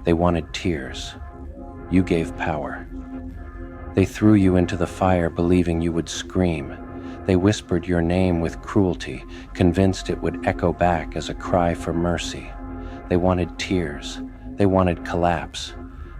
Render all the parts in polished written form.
They wanted tears. You gave power. They threw you into the fire believing you would scream. They whispered your name with cruelty, convinced it would echo back as a cry for mercy. They wanted tears. They wanted collapse.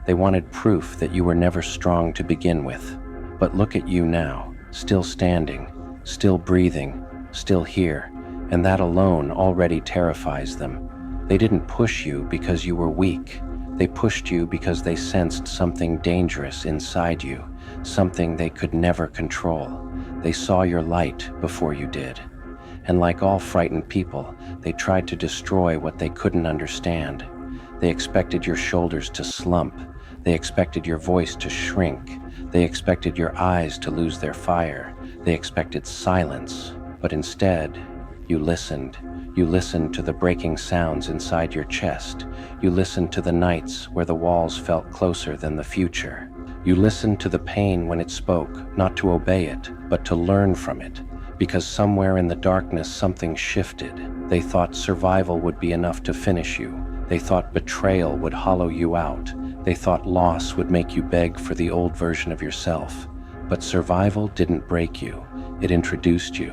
They wanted proof that you were never strong to begin with. But look at you now, still standing, still breathing, still here, and that alone already terrifies them. They didn't push you because you were weak. They pushed you because they sensed something dangerous inside you, something they could never control. They saw your light before you did. And like all frightened people, they tried to destroy what they couldn't understand. They expected your shoulders to slump. They expected your voice to shrink. They expected your eyes to lose their fire. They expected silence. But instead, you listened. You listened to the breaking sounds inside your chest. You listened to the nights where the walls felt closer than the future. You listened to the pain when it spoke, not to obey it, but to learn from it. Because somewhere in the darkness something shifted. They thought survival would be enough to finish you. They thought betrayal would hollow you out. They thought loss would make you beg for the old version of yourself. But survival didn't break you. It introduced you.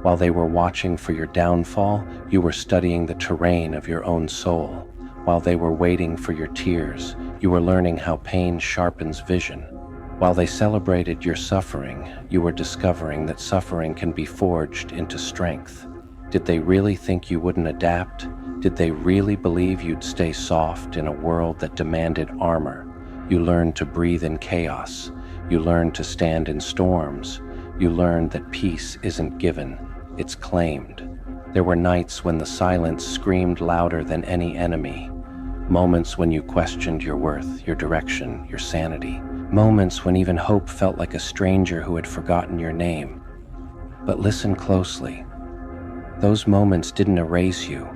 While they were watching for your downfall, you were studying the terrain of your own soul. While they were waiting for your tears, you were learning how pain sharpens vision. While they celebrated your suffering, you were discovering that suffering can be forged into strength. Did they really think you wouldn't adapt? Did they really believe you'd stay soft in a world that demanded armor? You learned to breathe in chaos. You learned to stand in storms. You learned that peace isn't given, it's claimed. There were nights when the silence screamed louder than any enemy. Moments when you questioned your worth, your direction, your sanity. Moments when even hope felt like a stranger who had forgotten your name. But listen closely. Those moments didn't erase you.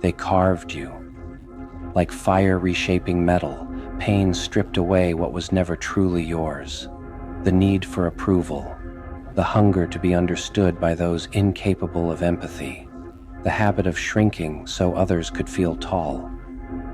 They carved you. Like fire reshaping metal, pain stripped away what was never truly yours. The need for approval. The hunger to be understood by those incapable of empathy. The habit of shrinking so others could feel tall.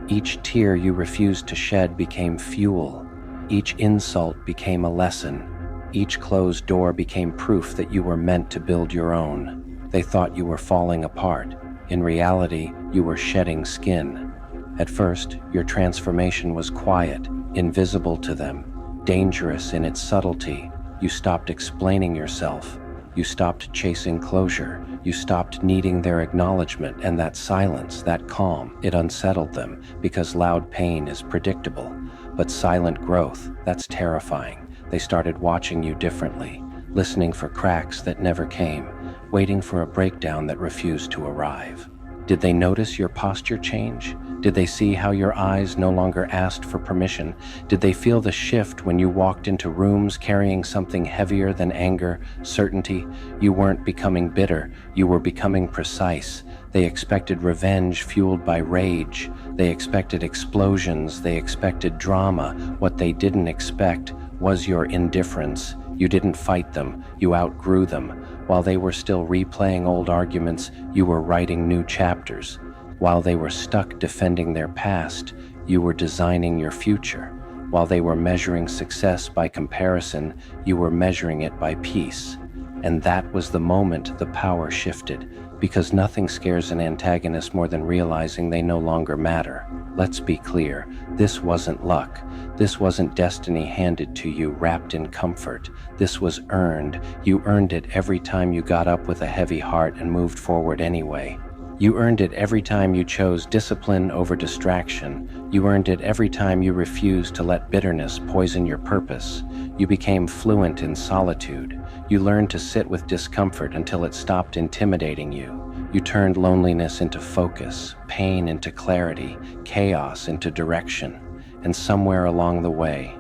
Each tear you refused to shed became fuel. Each insult became a lesson. Each closed door became proof that you were meant to build your own. They thought you were falling apart. In reality, you were shedding skin. At first, your transformation was quiet, invisible to them, dangerous in its subtlety. You stopped explaining yourself. You stopped chasing closure. You stopped needing their acknowledgement, and that silence, that calm, it unsettled them because loud pain is predictable. But silent growth, that's terrifying. They started watching you differently, listening for cracks that never came, waiting for a breakdown that refused to arrive. Did they notice your posture change? Did they see how your eyes no longer asked for permission? Did they feel the shift when you walked into rooms carrying something heavier than anger, certainty? You weren't becoming bitter, you were becoming precise. They expected revenge fueled by rage. They expected explosions, they expected drama. What they didn't expect was your indifference. You didn't fight them, you outgrew them. While they were still replaying old arguments, you were writing new chapters. While they were stuck defending their past, you were designing your future. While they were measuring success by comparison, you were measuring it by peace. And that was the moment the power shifted, because nothing scares an antagonist more than realizing they no longer matter. Let's be clear, this wasn't luck. This wasn't destiny handed to you wrapped in comfort. This was earned. You earned it every time you got up with a heavy heart and moved forward anyway. You earned it every time you chose discipline over distraction. You earned it every time you refused to let bitterness poison your purpose. You became fluent in solitude. You learned to sit with discomfort until it stopped intimidating you. You turned loneliness into focus, pain into clarity, chaos into direction. And somewhere along the way,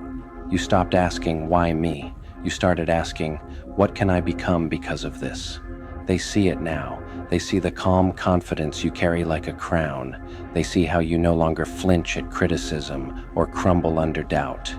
you stopped asking, why me? You started asking, what can I become because of this? They see it now. They see the calm confidence you carry like a crown. They see how you no longer flinch at criticism or crumble under doubt.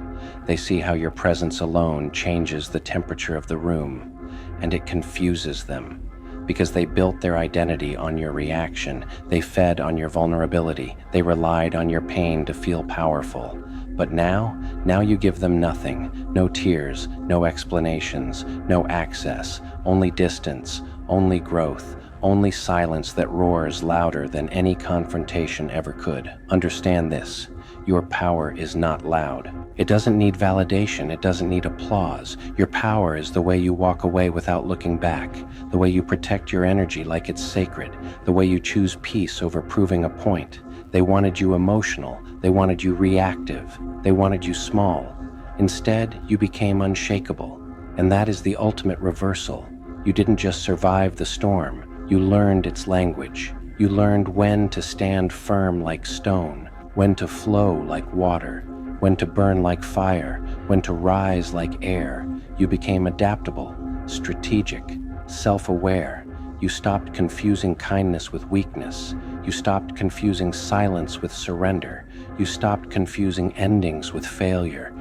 They see how your presence alone changes the temperature of the room, and it confuses them. because they built their identity on your reaction. They fed on your vulnerability. They relied on your pain to feel powerful. But now you give them nothing. No tears, no explanations, no access, only distance, only growth, only silence that roars louder than any confrontation ever could. Understand this. Your power is not loud. It doesn't need validation. It doesn't need applause. Your power is the way you walk away without looking back, the way you protect your energy like it's sacred, the way you choose peace over proving a point. They wanted you emotional. They wanted you reactive. They wanted you small. Instead, you became unshakable. And that is the ultimate reversal. You didn't just survive the storm. You learned its language. You learned when to stand firm like stone, when to flow like water, when to burn like fire, when to rise like air. You became adaptable, strategic, self-aware. You stopped confusing kindness with weakness. You stopped confusing silence with surrender. You stopped confusing endings with failure.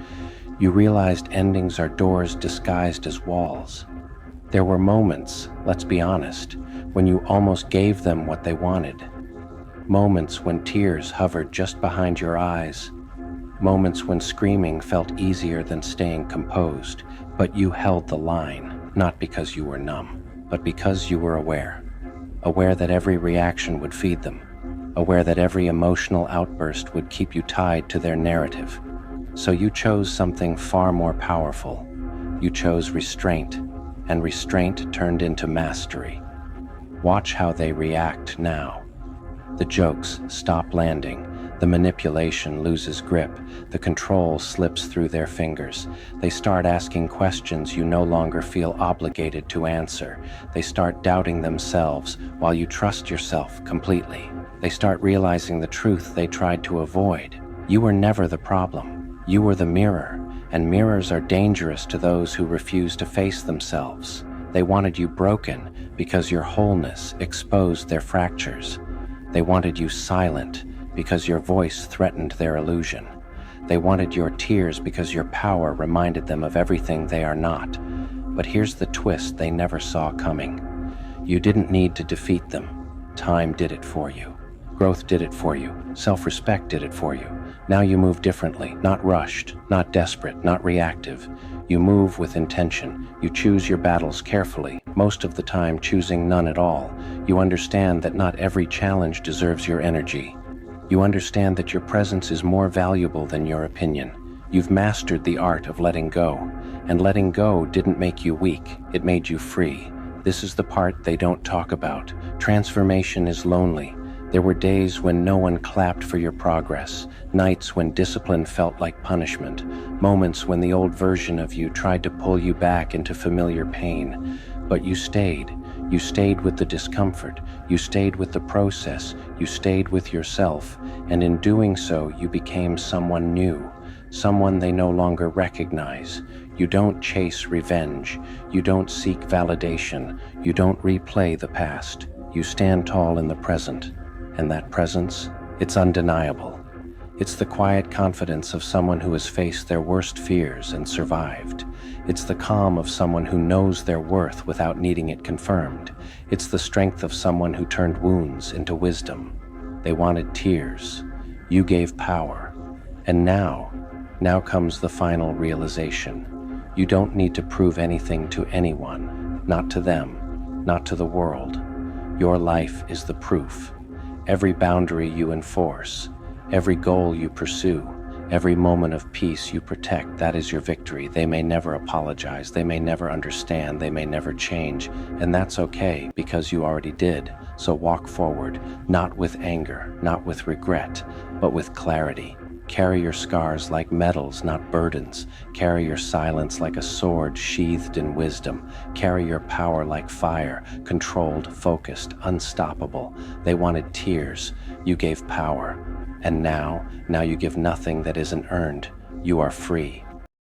You realized endings are doors disguised as walls. There were moments, let's be honest, when you almost gave them what they wanted. Moments when tears hovered just behind your eyes. Moments when screaming felt easier than staying composed. But you held the line, not because you were numb, but because you were aware. Aware that every reaction would feed them. Aware that every emotional outburst would keep you tied to their narrative. So you chose something far more powerful. You chose restraint, and restraint turned into mastery. Watch how they react now. The jokes stop landing. The manipulation loses grip. The control slips through their fingers. They start asking questions you no longer feel obligated to answer. They start doubting themselves while you trust yourself completely. They start realizing the truth they tried to avoid. You were never the problem. You were the mirror, and mirrors are dangerous to those who refuse to face themselves. They wanted you broken because your wholeness exposed their fractures. They wanted you silent because your voice threatened their illusion. They wanted your tears because your power reminded them of everything they are not. But here's the twist they never saw coming. You didn't need to defeat them. Time did it for you. Growth did it for you. Self-respect did it for you. Now you move differently, not rushed, not desperate, not reactive. You move with intention. You choose your battles carefully, most of the time choosing none at all. You understand that not every challenge deserves your energy. You understand that your presence is more valuable than your opinion. You've mastered the art of letting go, and letting go didn't make you weak, it made you free. This is the part they don't talk about. Transformation is lonely. There were days when no one clapped for your progress, nights when discipline felt like punishment, moments when the old version of you tried to pull you back into familiar pain. But you stayed. You stayed with the discomfort. You stayed with the process. You stayed with yourself. And in doing so, you became someone new, someone they no longer recognize. You don't chase revenge. You don't seek validation. You don't replay the past. You stand tall in the present. And that presence, it's undeniable. It's the quiet confidence of someone who has faced their worst fears and survived. It's the calm of someone who knows their worth without needing it confirmed. It's the strength of someone who turned wounds into wisdom. They wanted tears. You gave power. And now comes the final realization. You don't need to prove anything to anyone, not to them, not to the world. Your life is the proof. Every boundary you enforce, every goal you pursue, every moment of peace you protect, that is your victory. They may never apologize, they may never understand, they may never change, and that's okay because you already did. So walk forward, not with anger, not with regret, but with clarity. Carry your scars like medals, not burdens. Carry your silence like a sword sheathed in wisdom. Carry your power like fire, controlled, focused, unstoppable. They wanted tears. You gave power. And now you give nothing that isn't earned. You are free.